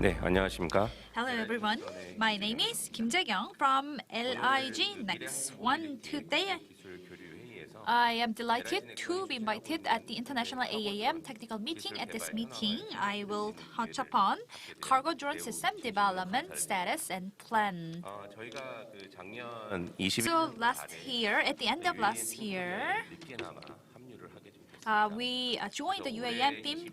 네, 안녕하십니까? Hello everyone, my name is Jae Kyung from LIG Next One. Today I am delighted to be invited at the International AAM technical meeting. At this meeting, I will touch upon cargo drone system development status and plan. 저희가 작년 20일 So last year, at the end of last year, 합류를 하게 됩니다. we joined the UAM Team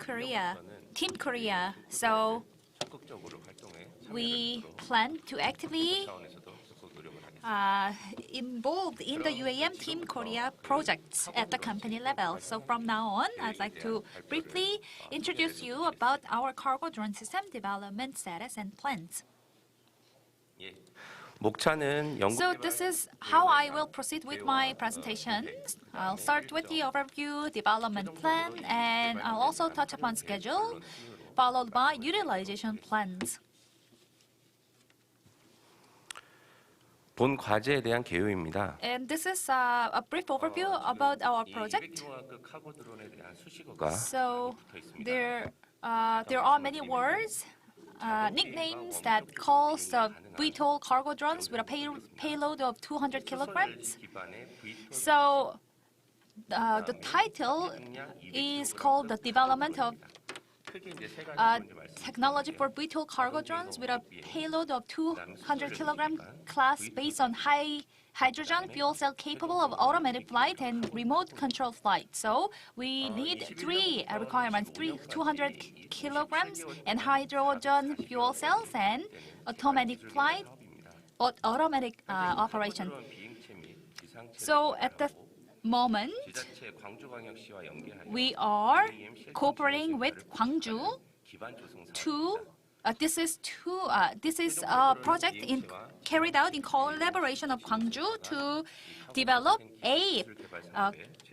Korea. So 적극적으로 활동에 we plan to actively 차원에서도 적극 노력을 하겠습니다. involved in the UAM Team Korea projects at the company level. So from now on, I'd like to briefly introduce you about our cargo drone system development status and plans. 예. 목차는 연구 So this is how I will proceed with my presentation. I'll start with the overview, development plan, and I'll also touch upon schedule, followed by utilization plans. 본 과제에 대한 개요입니다. And this is a brief overview about our project. 카고 드론에 대한 수식어가 So there are many words, nicknames that calls the VTOL cargo drones with a payload of 200 kilograms. So the title is called the development of technology for VTOL cargo drones with a payload of 200 kilogram class based on high hydrogen fuel cell capable of automatic flight and remote control flight. So we need three requirements: 200 kilograms and hydrogen fuel cells and automatic flight, automatic operation. So at the moment, we are cooperating with Gwangju to this is a project carried out in collaboration of Gwangju to develop a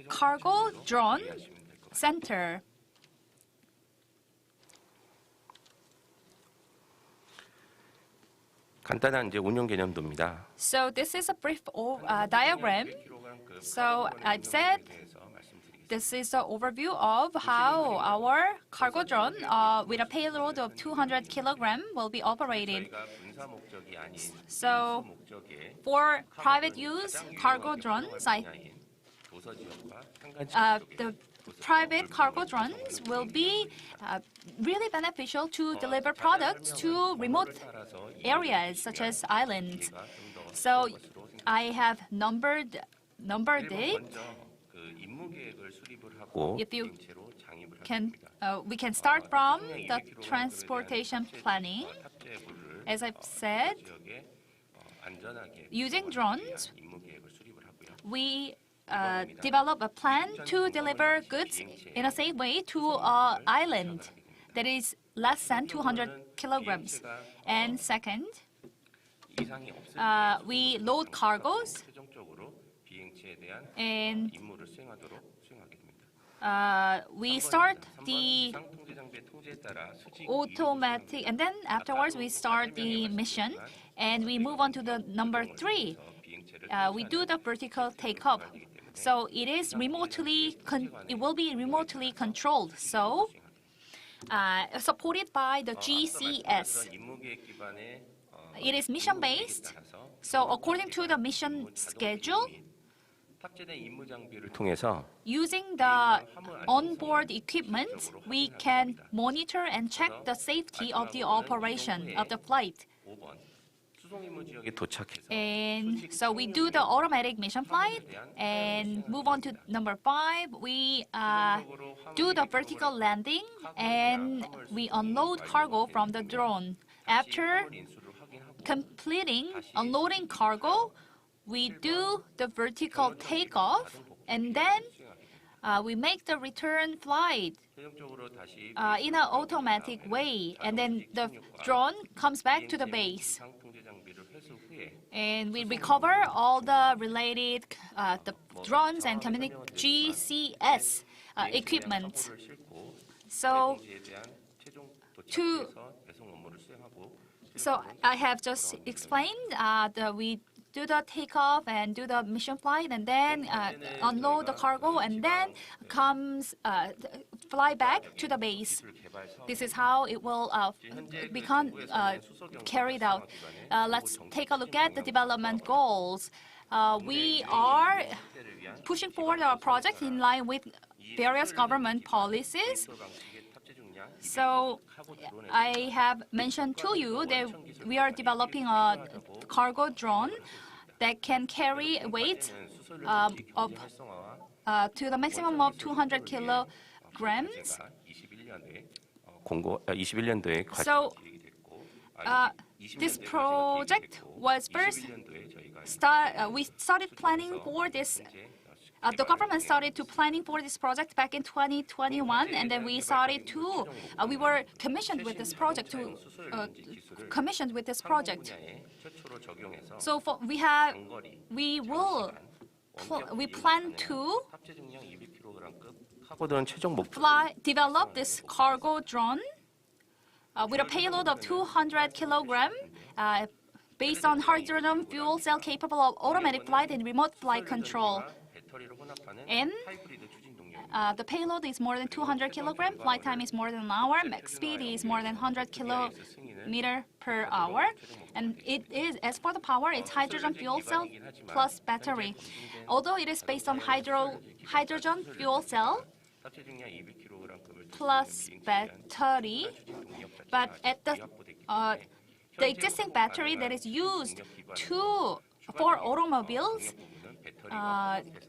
cargo drone center. 간단한 이제 운용 개념도입니다. So this is a brief diagram. So I've said this is an overview of how our cargo drone with a payload of 200 kilogram will be operated. So for private use cargo drones, the private cargo drones will be really beneficial to deliver products to remote areas such as islands. So I have numbered it. If you can, we can start from the transportation planning. As I've said, using drones, we develop a plan to deliver goods in a safe way to an island that is less than 200 kilograms. And second, we load cargoes and we start the automatic, and then afterwards we start the mission, and we move on to the number 3. We do the vertical takeoff. So it will be remotely controlled. So supported by the GCS. It is mission based. So according to the mission schedule, using the onboard equipment, we can monitor and check the safety of the operation of the flight. And so we do the automatic mission flight and move on to number 5. We do the vertical landing and we unload cargo from the drone. After completing unloading cargo, we do the vertical takeoff and then we make the return flight in an automatic way, and then the drone comes back to the base. And we recover all the related the drones and GCS equipment. So I have just explained that we do the takeoff and do the mission flight and then unload the cargo, and then comes fly back to the base. This is how it will become carried out. Let's take a look at the development goals. We are pushing forward our project in line with various government policies. So I have mentioned to you that we are developing a cargo drone that can carry weight of to the maximum of 200 kilograms. So this project was first we started planning for this. The government started to planning for this project back in 2021, and then we started to. We were commissioned with this project So we plan to develop this cargo drone with a payload of 200 kilograms. Based on hydrogen fuel cell capable of automatic flight and remote flight control. And the payload is more than 200 kilograms, flight time is more than an hour, max speed is more than 100 kilometers per hour. And it is, as for the power, it's hydrogen fuel cell plus battery. Although it is based on hydrogen fuel cell plus battery, but at the existing battery that is used for automobiles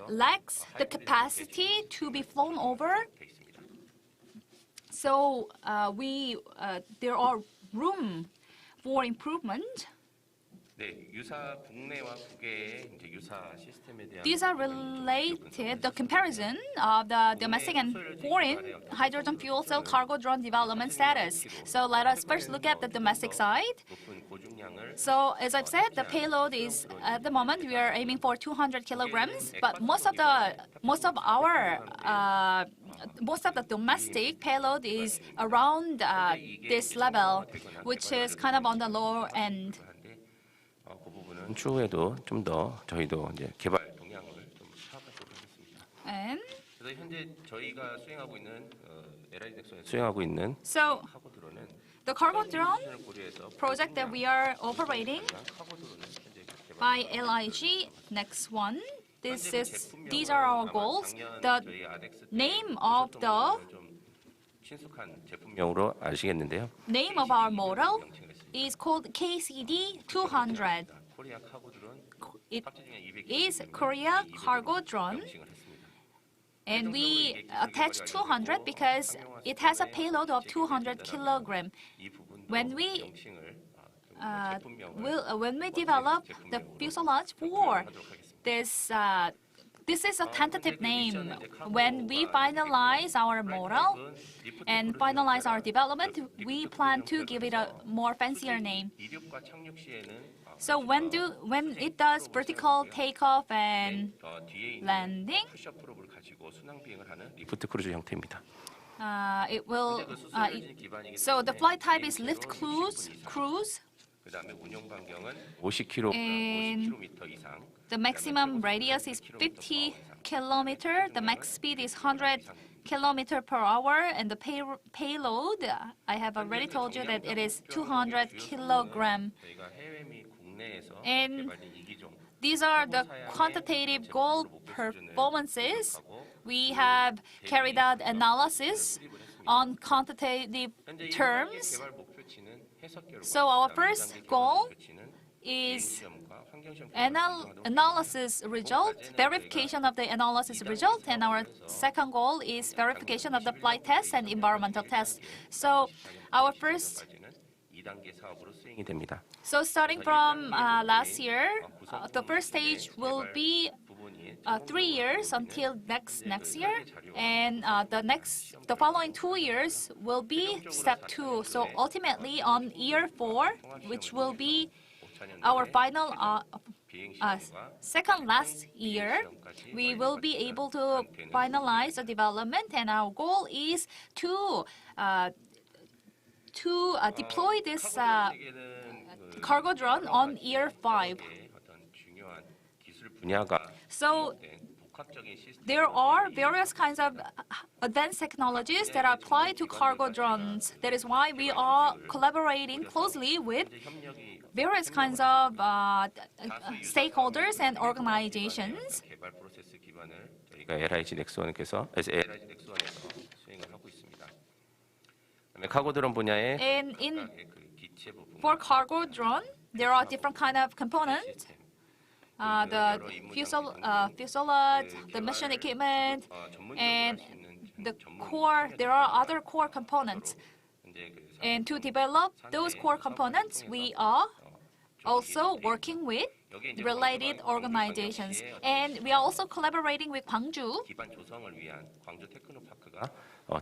lacks the capacity to be flown over. So there are room for improvement. These are related, the comparison of the domestic and foreign hydrogen fuel cell cargo drone development status. So let us first look at the domestic side. So as I've said, the payload is, at the moment, we are aiming for 200 kilograms, but most of the domestic payload is around this level, which is kind of on the lower end. 추후에도 좀 더 저희도 이제 개발 동향을 좀 파악하도록 하겠습니다. And 그래서 현재 저희가 수행하고 있는 카고 드론은 the cargo drone project that we are operating by LIG, next one. These are our goals. The name of 친숙한 제품명으로 아시겠는데요. name of our model is called KCD200. It is Korea cargo drone, and we attach 200 because it has a payload of 200 kilograms. When we develop the fuselage for this, this is a tentative name. When we finalize our model and finalize our development, we plan to give it a more fancier name. So when it does vertical takeoff and landing, 리프트 크루즈 형태입니다. it will. So the flight type is lift cruise. 그다음에 운용 반경은 50km 이상. The maximum radius is 50 kilometer. The max speed is 100 kilometer per hour, and the payload, I have already told you that it is 200 kilogram. And these are the quantitative goal performances. We have carried out analysis on quantitative terms. So our first goal is analysis result, verification of the analysis result, and our second goal is verification of the flight test and environmental test. So our first. So starting from last year, the first stage will be 3 years until next year, and the following 2 years will be step 2. So ultimately, on year 4, which will be our final second last year, we will be able to finalize the development, and our goal is to deploy this cargo drone on year 5. So there are various kinds of advanced technologies that are applied to cargo drones. That is why we are collaborating closely with various kinds of stakeholders and organizations. 개발 프로세스 기반을 저희가 LIG 넥스원에서 수행을 하고 있습니다. 그다음에 카고 드론 분야에 And 그 기체 부품 for cargo drone, there are different kind of components. The fuselage, the mission equipment, and the core. There are other core components. And to develop those core components, we are also working with related organizations. And we are also collaborating with Gwangju. 기반 조성을 위한 광주 테크노파크가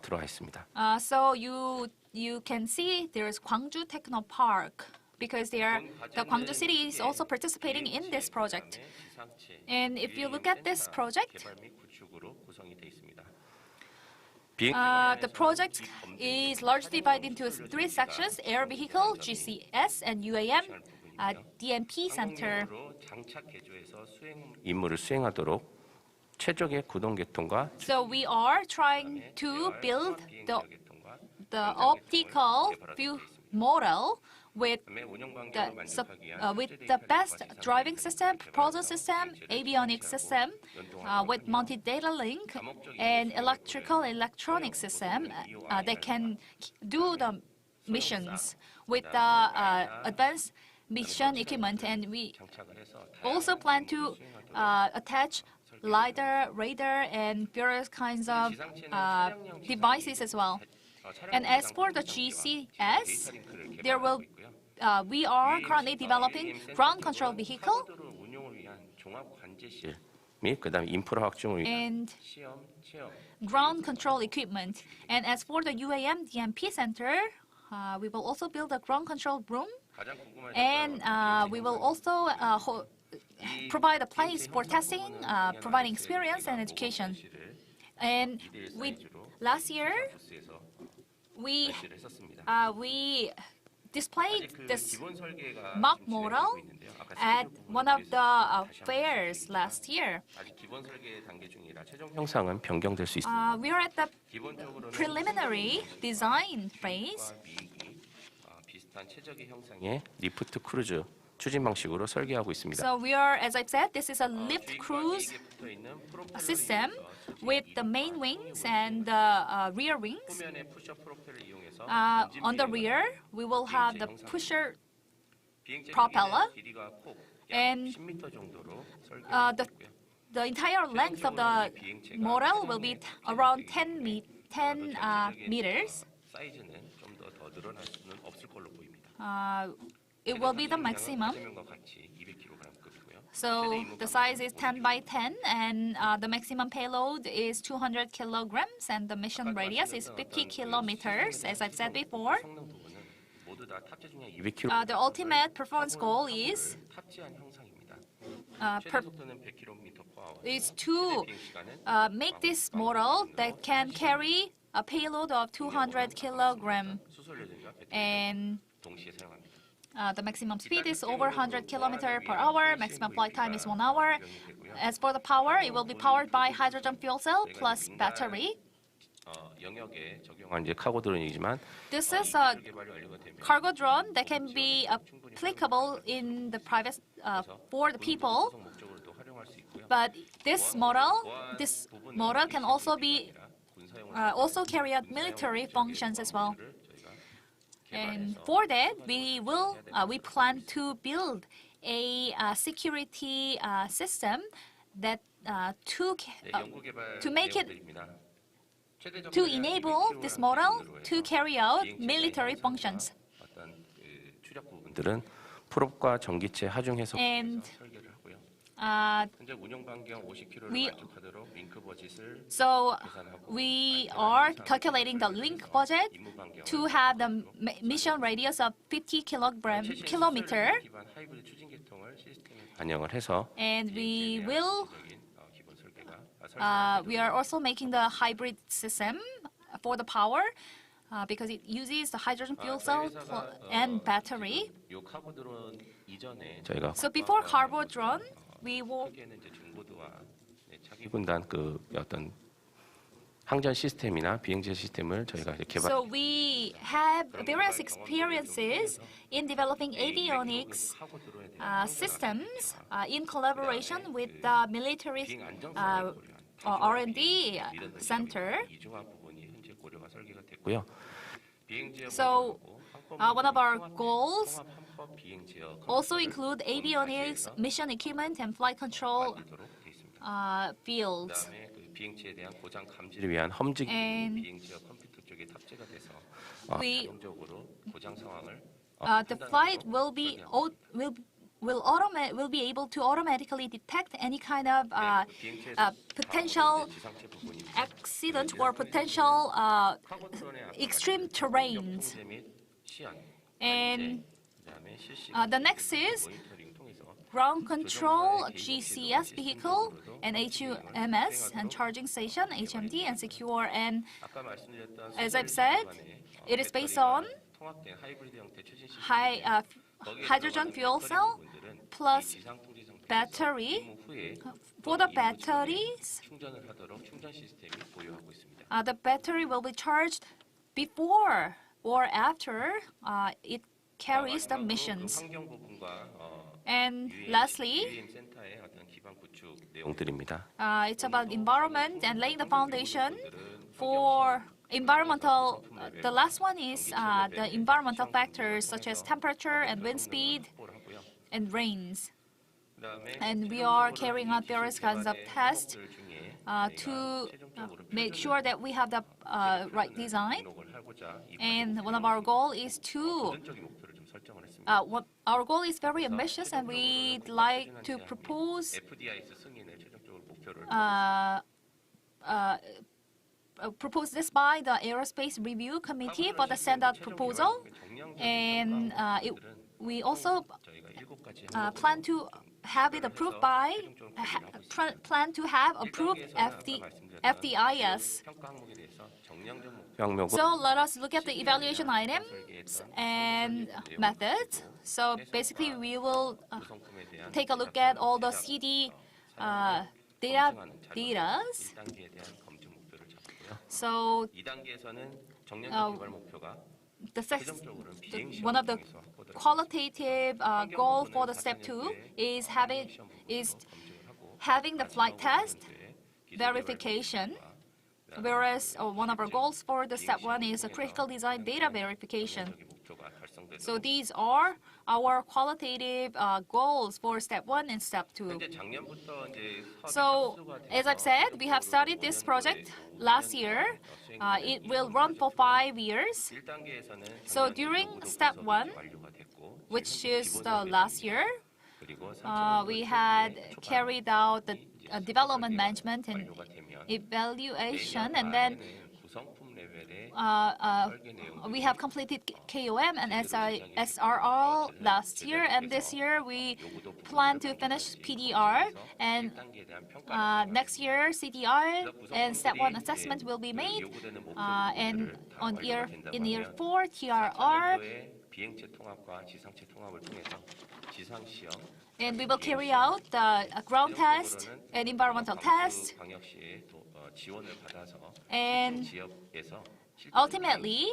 들어와 있습니다. So you can see there is Gwangju Techno Park because the Gwangju city is also participating in this project. And if you look at this project, the project is largely divided into three sections: air vehicle, GCS, and UAM DMP center. 장착 개조해서 수행 임무를 수행하도록 최적의 구동 계통과 So we are trying to build the optical view model with the best driving system, propulsion system, avionics system, with multi-data link and electronic system that can do the missions with the advanced mission equipment. And we also plan to attach LiDAR, radar, and various kinds of devices as well. And as for the GCS, we are currently developing ground control vehicle 및 그다음 인프라 확충을 위한 and ground control equipment. And as for the UAM DMP center, we will also build a ground control room, and we will also provide a place for testing, providing experience and education. And last year, we displayed this mock model at one of the fairs last year. 기본 설계 단계 중이라 최종 형상은 변경될 수 있습니다. We are at the preliminary design phase. 비슷한 최적의 형상의 리프트 크루즈 추진 방식으로 설계하고 있습니다. So we are, as I've said, this is a lift cruise system with the main wings and the rear wings. On the rear, we will have the pusher propeller, and the entire length of the model will be around 10 meters. 사이즈는 좀 더 늘어날 수는 없을 걸로 보입니다. It will be the maximum. 같이 200kg급이고요. So the size is 10 by 10, and the maximum payload is 200 kilograms, and the mission radius is 50 kilometers, as I've said before. 성능 부분은 모두 다 탑재 중량 200kg. The ultimate performance goal is 탑재한 형상입니다. per- 최대 속도는 100km/h. is to make this model that can carry a payload of 200 kilogram, 수소 연료가 and 동시에 사용합니다. the maximum speed is over 100 kilometer per hour. Maximum flight time is 1 hour. As for the power, it will be powered by hydrogen fuel cell plus battery. 영역에 적용한 이제 카고 드론이지만 This is a 개발이 완료가 되면 cargo drone that can be applicable in the private for the people. 목적으로도 활용할 수 있고요. But this model can also be also carry out military functions as well. And for that, we plan to build a security system that to make it to enable this model to carry out military functions. 어떤 추적 부분들은 프롭과 전기체 하중 해석 And 설계를 하고요. uh, 현재 운영 반경 50km를 we- 만족하도록 링크 버짓을 so we are calculating the link budget to have the mission radius of 50 kilometer, 기반 하이브리드 추진 계통을 시스템에 반영을 해서 and we 기본 설계가 we are also making the hybrid system for the power because it uses the hydrogen fuel cell and battery. 요 카고 드론 이전에 저희가 So before cargo drone, we will 설계는 이제 중고도와 차기 분단 그 어떤 항전 시스템이나 비행제 시스템을 저희가 이제 개발. So we have various experiences in developing avionics systems in collaboration with the military R&D center. So one of our goals also include avionics, mission equipment, and flight control fields. 비행체에 대한 고장 감지를 위한 험직 비행체와 컴퓨터 쪽에 탑재가 돼서 자동적으로 고장 상황을 the flight will be able to automatically detect any kind of potential accident or potential extreme terrains. And the next is ground control, GCS vehicle, and HUMS, and charging station, HMD, and secure. And as I've said, it is based on hydrogen fuel cell plus battery. For the batteries, the battery will be charged before or after it carries the missions. And lastly, it's about environment and laying the foundation for environmental. The last one is the environmental factors such as temperature and wind speed and rains. And we are carrying out various kinds of tests to make sure that we have the right design. And one of our goal is to our goal is very ambitious, and we'd like to propose this by the Aerospace Review Committee for the standard proposal, and we also plan to have it approved by FDIS. So let us look at the evaluation items and methods. So basically, we will take a look at all the CD data. So one of the qualitative goal for the step 2 is having the flight test verification. Whereas one of our goals for the step 1 is a critical design data verification. So these are our qualitative goals for step 1 and step 2. So as I've said, we have started this project last year. It will run for 5 years. So during step 1, which is the last year, we had carried out the development management and evaluation, and then we have completed KOM and SRR last year, and this year we plan to finish PDR, and next year CDR and step 1 assessment will be made, and in year 4 TRR, and we will carry out the ground test and environmental test. And ultimately,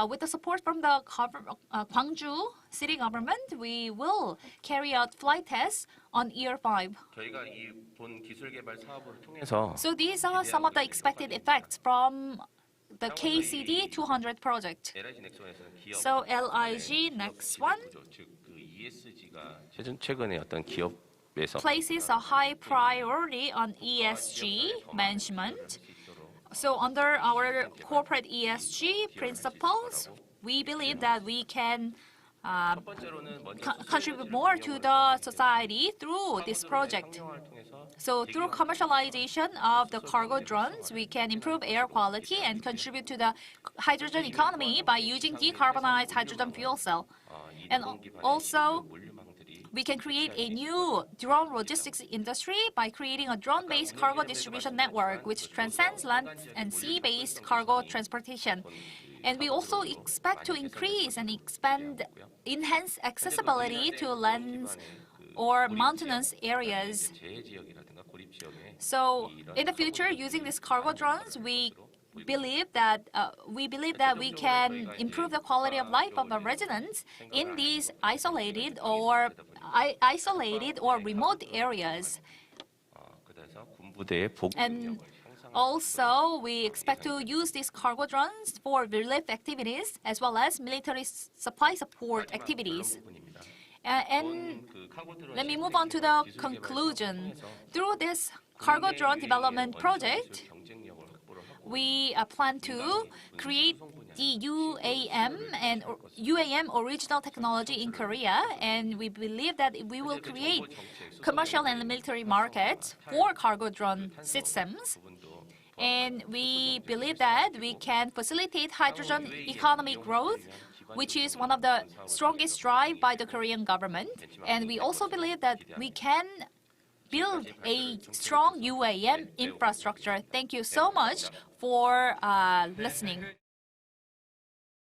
with the support from the Gwangju city government, we will carry out flight tests on year 5. So these are some of the expected effects from the KCD 200 project. So LIG, next one, places a high priority on ESG management. So under our corporate ESG principles, we believe that we can contribute more to the society through this project. So through commercialization of the cargo drones, we can improve air quality and contribute to the hydrogen economy by using decarbonized hydrogen fuel cell. And also, we can create a new drone logistics industry by creating a drone-based cargo distribution network which transcends land and sea-based cargo transportation. And we also expect to increase and enhance accessibility to lands or mountainous areas. So in the future, using these cargo drones, we believe that we can improve the quality of life of our residents in these isolated or remote areas. 그래서 군부대의 보급 And 능력을 향상하는 also, we expect to use these cargo drones for relief activities as well as military supply support activities. 부분입니다. And 그 카고 드론 let me move on to the 기술 개발 conclusion. 통해서 Through this cargo drone development project, 경쟁력을 확보를 하고 we plan to create the UAM original technology in Korea, and we believe that we will create commercial and military markets for cargo drone systems. 부분도 And we believe that we can facilitate hydrogen economy growth, which is one of the strongest drive by the Korean government. And we also believe that we can build a strong UAM infrastructure. Thank you so much for listening.